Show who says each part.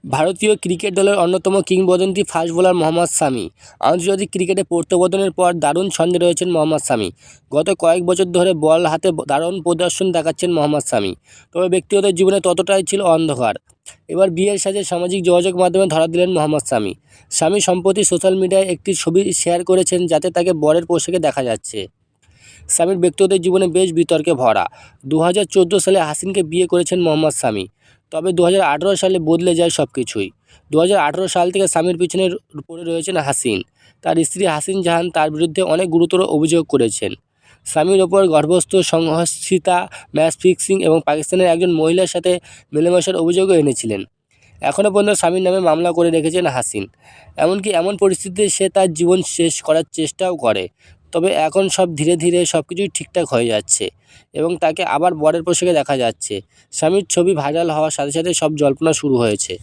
Speaker 1: ভারতীয় ক্রিকেট দলের অন্যতম কিংবদন্তি ফাস্ট বোলার মহম্মদ শামি। আন্তর্জাতিক ক্রিকেটে প্রত্যাবর্তনের পর দারুণ ছন্দে রয়েছেন মহম্মদ শামি। গত কয়েক বছর ধরে বল হাতে দারুণ প্রদর্শন দেখাচ্ছেন মহম্মদ শামি। তবে ব্যক্তিগত জীবনে ততটাই ছিল অন্ধকার। এবার বিয়ের সাজে সামাজিক যোগাযোগ মাধ্যমে ধরা দিলেন মহম্মদ শামি। শামি সম্প্রতি সোশ্যাল মিডিয়ায় একটি ছবি শেয়ার করেছেন যাতে তাকে বরের পোশাকে দেখা যাচ্ছে। শামির ব্যক্তিগত জীবনে বেশ বিতর্কে ভরা। 2014 সালে হাসিনকে বিয়ে করেছেন মহম্মদ শামি। তবে 2018 সালে বদলে যায় সব কিছুই। 2018 সাল থেকে শামির পিছনে পড়ে রয়েছেন হাসিন। তার স্ত্রী হাসিন জাহান তার বিরুদ্ধে অনেক গুরুতর অভিযোগ করেছেন। শামির ওপর গর্ভস্থ, সংশ্লিষ্টতা, ম্যাচ ফিক্সিং এবং পাকিস্তানের একজন মহিলার সাথে মেলামেশার অভিযোগও এনেছিলেন। এখনও পর্যন্ত শামির নামে মামলা করে রেখেছেন হাসিন। এমনকি এমন পরিস্থিতিতে সে তার জীবন শেষ করার চেষ্টাও করে। তবে এখন ধীরে ধীরে সব কিছুই ঠিকঠাক হয়ে যাচ্ছে এবং তাকে আবার বরের পোশাকে দেখা যাচ্ছে। শামির ছবি ভাইরাল হওয়ার সাথে সাথে সব জল্পনা শুরু হয়েছে।